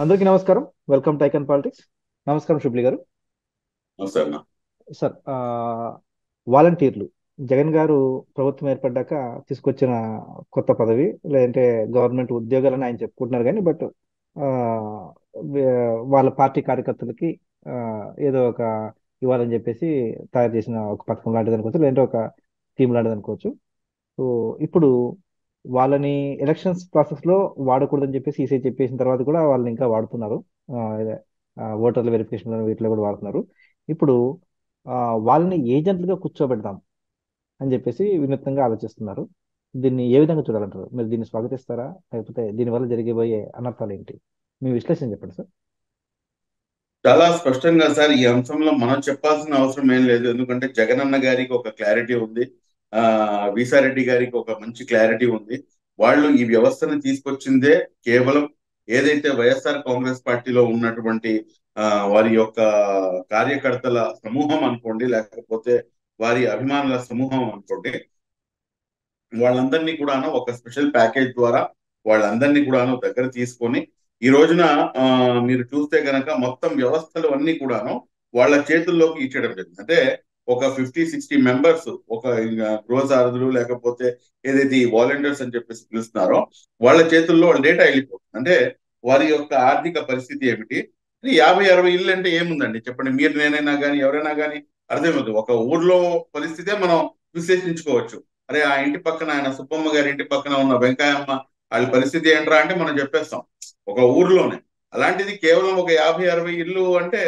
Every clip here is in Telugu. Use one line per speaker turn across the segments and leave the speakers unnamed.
అందరికీ నమస్కారం. Welcome to icon politics. నమస్కారం శుభ్లి గారు.
నమస్తే అన్న.
సార్, వాలంటీర్లు జగన్ గారు ప్రభుత్వం ఏర్పడ్డాక తీసుకొచ్చిన కొత్త పదవి, లేదంటే గవర్నమెంట్ ఉద్యోగాలని ఆయన చెప్పుకుంటున్నారు కానీ బట్ వాళ్ళ పార్టీ కార్యకర్తలకి ఆ, ఏదో ఒక ఇవ్వాలని చెప్పేసి తయారు చేసిన ఒక పథకం లాంటిది అనుకోవచ్చు, లేదంటే ఒక స్కీమ్ లాంటిది అనుకోవచ్చు. సో ఇప్పుడు వాళ్ళని ఎలక్షన్స్ ప్రాసెస్ లో వాడకూడదని చెప్పేసి ఈసీ చెప్పేసిన తర్వాత కూడా వాళ్ళని ఇంకా వాడుతున్నారు. ఇదే, ఓటర్ల వెరిఫికేషన్ వీటిలో కూడా వాడుతున్నారు. ఇప్పుడు ఆ, వాళ్ళని ఏజెంట్లుగా కూర్చోబెడదాం అని చెప్పేసి వినూత్నంగా ఆలోచిస్తున్నారు. దీన్ని ఏ విధంగా చూడాలంటారు? మీరు దీన్ని స్వాగతిస్తారా, లేకపోతే దీనివల్ల జరిగిపోయే అనర్థాలు ఏంటి? మీ విశ్లేషణ చెప్పండి సార్.
చాలా స్పష్టంగా సార్, ఈ అంశంలో మనం చెప్పాల్సిన అవసరం ఏం లేదు. ఎందుకంటే జగనన్న గారికి ఒక క్లారిటీ ఉంది. ఆ విసారెడ్డి గారికి ఒక మంచి క్లారిటీ ఉంది. వాళ్ళు ఈ వ్యవస్థను తీసుకొచ్చిందే కేవలం ఏదైతే వైఎస్ఆర్ కాంగ్రెస్ పార్టీలో ఉన్నటువంటి ఆ వారి యొక్క కార్యకర్తల సమూహం అనుకోండి, లేకపోతే వారి అభిమానుల సమూహం అనుకోండి, వాళ్ళందరినీ కూడాను ఒక స్పెషల్ ప్యాకేజ్ ద్వారా వాళ్ళందరినీ కూడాను దగ్గర తీసుకొని ఈ రోజున ఆ, మీరు చూస్తే గనక మొత్తం వ్యవస్థలు అన్ని కూడాను వాళ్ళ చేతుల్లోకి ఇచ్చేయడం జరిగింది. అంటే ఒక 50-60 మెంబర్స్, ఒక గృహ సారథులు లేకపోతే ఏదైతే ఈ వాలంటీర్స్ అని చెప్పేసి పిలుస్తున్నారో వాళ్ళ చేతుల్లో వాళ్ళ డేటా వెళ్ళిపోతుంది. అంటే వారి యొక్క ఆర్థిక పరిస్థితి ఏమిటి, 50-60 ఇల్లు అంటే ఏముందండి చెప్పండి. మీరు నేనైనా కానీ ఎవరైనా కానీ అర్థమవుతుంది. ఒక ఊర్లో పరిస్థితే మనం విశ్లేషించుకోవచ్చు. అరే ఆ ఇంటి పక్కన ఆయన సుబ్బమ్మ గారి ఇంటి పక్కన ఉన్న వెంకాయమ్మ వాళ్ళ పరిస్థితి ఏంట్రా అంటే మనం చెప్పేస్తాం ఒక ఊర్లోనే. అలాంటిది కేవలం ఒక 50-60 ఇల్లు అంటే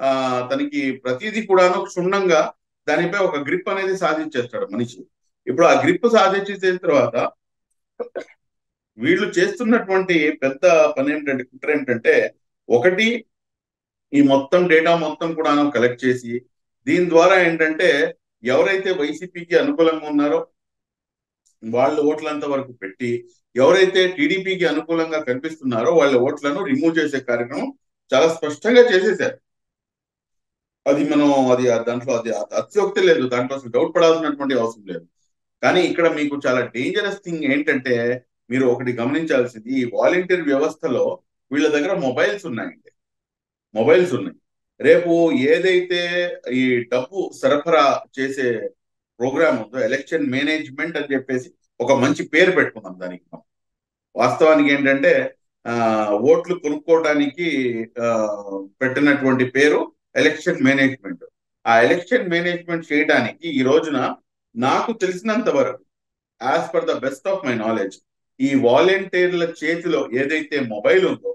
ఆ తనకి ప్రతిదీ కూడాను క్షుణ్ణంగా దానిపై ఒక గ్రిప్ అనేది సాధించేస్తాడు మనిషి. ఇప్పుడు ఆ గ్రిప్ సాధించేసిన తర్వాత వీళ్ళు చేస్తున్నటువంటి పెద్ద పని ఏంటంటే, కుట్ర ఏంటంటే, ఒకటి, ఈ మొత్తం డేటా మొత్తం కూడాను కలెక్ట్ చేసి దీని ద్వారా ఏంటంటే ఎవరైతే వైసీపీకి అనుకూలంగా ఉన్నారో వాళ్ళు ఓట్లంత వరకు పెట్టి ఎవరైతే టీడీపీకి అనుకూలంగా కనిపిస్తున్నారో వాళ్ళ ఓట్లను రిమూవ్ చేసే కార్యక్రమం చాలా స్పష్టంగా చేసేసారు. అది మనం అది దాంట్లో అది అతిశయోక్తి లేదు, దాంట్లో అసలు డౌట్ పడాల్సినటువంటి అవసరం లేదు. కానీ ఇక్కడ మీకు చాలా డేంజరస్ థింగ్ ఏంటంటే, మీరు ఒకటి గమనించాల్సింది, ఈ వాలంటీర్ వ్యవస్థలో వీళ్ళ దగ్గర మొబైల్స్ ఉన్నాయండి. మొబైల్స్ ఉన్నాయి. రేపు ఏదైతే ఈ డబ్బు సరఫరా చేసే ప్రోగ్రామ్ ఉందో, ఎలక్షన్ మేనేజ్మెంట్ అని చెప్పేసి ఒక మంచి పేరు పెట్టుకున్నాం దానికి మనం. వాస్తవానికి ఏంటంటే ఆ ఓట్లు కొనుక్కోవడానికి ఆ పెట్టినటువంటి పేరు ఎలక్షన్ మేనేజ్మెంట్. ఆ ఎలక్షన్ మేనేజ్మెంట్ చేయడానికి ఈ రోజున నాకు తెలిసినంత వరకు, as per the best of my knowledge, ఈ వాలంటీర్ల చేతిలో ఏదైతే మొబైల్ ఉందో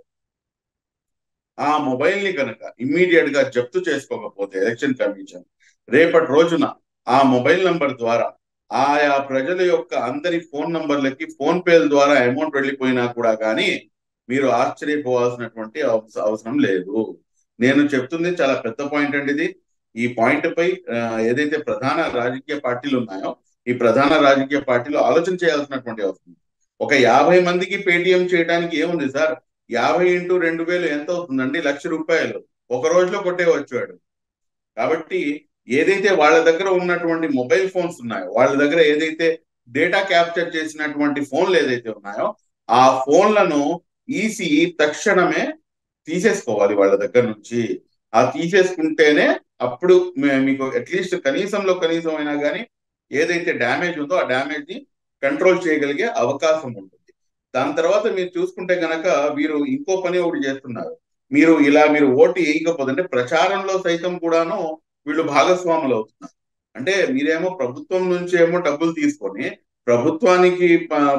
ఆ మొబైల్ ని కనుక ఇమ్మీడియట్ గా జప్తు చేసుకోకపోతే ఎలక్షన్ కమిషన్ రేపటి రోజున ఆ మొబైల్ నంబర్ ద్వారా ఆయా ప్రజల యొక్క అందరి ఫోన్ నంబర్లకి ఫోన్ పేల ద్వారా అమౌంట్ వెళ్ళిపోయినా కూడా కానీ మీరు ఆశ్చర్యపోవాల్సినటువంటి అవసరం లేదు. నేను చెప్తుంది చాలా పెద్ద పాయింట్ అండి ఇది. ఈ పాయింట్ పై ఏదైతే ప్రధాన రాజకీయ పార్టీలు ఉన్నాయో ఈ ప్రధాన రాజకీయ పార్టీలు ఆలోచన చేయాల్సినటువంటి అవసరం ఉంది. ఒక 50 మందికి పేటిఎం చేయడానికి ఏముంది సార్? 50 × 2000 ఎంత అవుతుందండి? ₹1,00,000 ఒక రోజులో కొట్టేవచ్చు వాడు. కాబట్టి ఏదైతే వాళ్ళ దగ్గర ఉన్నటువంటి మొబైల్ ఫోన్స్ ఉన్నాయో, వాళ్ళ దగ్గర ఏదైతే డేటా క్యాప్చర్ చేసినటువంటి ఫోన్లు ఏదైతే ఉన్నాయో ఆ ఫోన్లను ఈసీ తక్షణమే తీసేసుకోవాలి వాళ్ళ దగ్గర నుంచి. ఆ తీసేసుకుంటేనే అప్పుడు మీకు అట్లీస్ట్ కనీసంలో కనీసం అయినా కానీ ఏదైతే డ్యామేజ్ ఉందో ఆ డ్యామేజ్ ని కంట్రోల్ చేయగలిగే అవకాశం ఉంటుంది. దాని తర్వాత మీరు చూసుకుంటే గనక వీరు ఇంకో పని ఒకటి చేస్తున్నారు. మీరు ఓటు వేయకపోతే అంటే ప్రచారంలో సైతం కూడాను వీళ్ళు భాగస్వాములు అవుతున్నారు. అంటే మీరేమో ప్రభుత్వం నుంచి ఏమో డబ్బులు తీసుకొని ప్రభుత్వానికి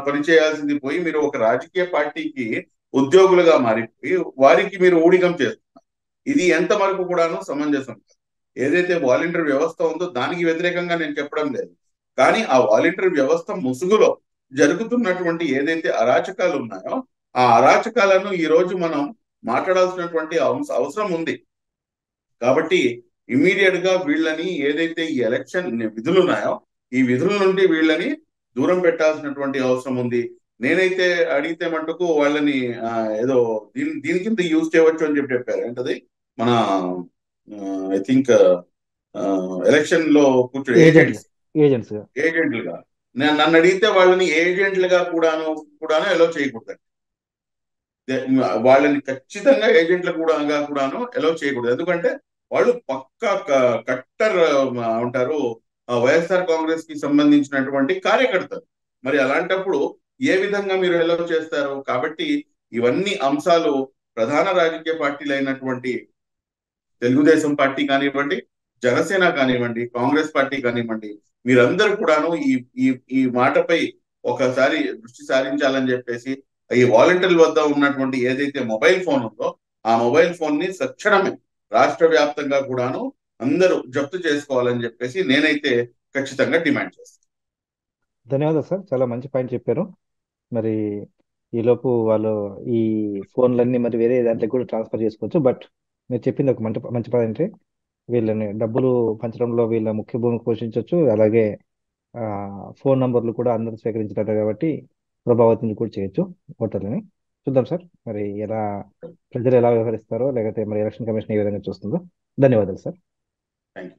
పనిచేయాల్సింది పోయి మీరు ఒక రాజకీయ పార్టీకి ఉద్యోగులుగా మారిపోయి వారికి మీరు ఊడిగం చేస్తున్నారు. ఇది ఎంత వరకు కూడాను సమంజసం కాదు. ఏదైతే వాలంటీర్ వ్యవస్థ ఉందో దానికి వ్యతిరేకంగా నేను చెప్పడం లేదు. కానీ ఆ వాలంటీర్ వ్యవస్థ ముసుగులో జరుగుతున్నటువంటి ఏదైతే అరాచకాలు ఉన్నాయో ఆ అరాచకాలను ఈ రోజు మనం మాట్లాడాల్సినటువంటి అవసరం ఉంది. కాబట్టి ఇమ్మీడియట్ గా వీళ్ళని ఏదైతే ఈ ఎలక్షన్ విధులు ఉన్నాయో ఈ విధుల నుండి వీళ్ళని దూరం పెట్టాల్సినటువంటి అవసరం ఉంది. నేనైతే అడిగితే మటుకు వాళ్ళని ఏదో దీని కింద యూజ్ చేయవచ్చు అని చెప్పారు. ఏంటది మన ఐ థింక్ ఎలక్షన్ లో కూర్చొని
ఏజెంట్లు
ఏజెంట్స్,
ఏజెంట్స్ గా.
ఏజెంట్లుగా. నన్ను అడిగితే వాళ్ళని ఏజెంట్లుగా కూడాను ఎలో చేయకూడదు. వాళ్ళని ఖచ్చితంగా ఏజెంట్లు కూడాను ఎలో చేయకూడదు. ఎందుకంటే వాళ్ళు పక్కా కట్టర్ ఉంటారు, వైఎస్ఆర్ కాంగ్రెస్ కి సంబంధించినటువంటి కార్యకర్తలు. మరి అలాంటప్పుడు ఏ విధంగా మీరు ఎలో చేస్తారు? కాబట్టి ఇవన్నీ అంశాలు ప్రధాన రాజకీయ పార్టీలు అయినటువంటి తెలుగుదేశం పార్టీ కానివ్వండి, జనసేన కానివ్వండి, కాంగ్రెస్ పార్టీ కానివ్వండి, మీరందరూ కూడాను ఈ ఈ ఈ మాటపై ఒకసారి దృష్టి సారించాలని చెప్పేసి, ఈ వాలంటీర్ల వద్ద ఉన్నటువంటి ఏదైతే మొబైల్ ఫోన్ ఉందో ఆ మొబైల్ ఫోన్ ని తక్షణమే రాష్ట్ర వ్యాప్తంగా కూడాను అందరూ జప్తు చేసుకోవాలని చెప్పేసి నేనైతే ఖచ్చితంగా డిమాండ్ చేస్తాను.
ధన్యవాదాలు సార్, చాలా మంచి పాయింట్ చెప్పారు. మరి ఈలోపు వాళ్ళు ఈ ఫోన్లన్నీ మరి వేరే దాంట్లోకి కూడా ట్రాన్స్ఫర్ చేసుకోవచ్చు. బట్ మీరు చెప్పింది ఒక మంచి మంచి పాయింట్. వీళ్ళని డబ్బులు పంచడంలో వీళ్ళ ముఖ్య భూమిక పోషించవచ్చు. అలాగే ఆ, ఫోన్ నంబర్లు కూడా అందరూ స్వీకరించారు కాబట్టి ప్రభావితం కూడా చేయొచ్చు ఓటర్లని. చూద్దాం సార్, మరి ఎలా ప్రజలు ఎలా వ్యవహరిస్తారో, లేకపోతే మరి ఎలక్షన్ కమిషన్ ఏ విధంగా చూస్తుందో. ధన్యవాదాలు సార్.
Thank you.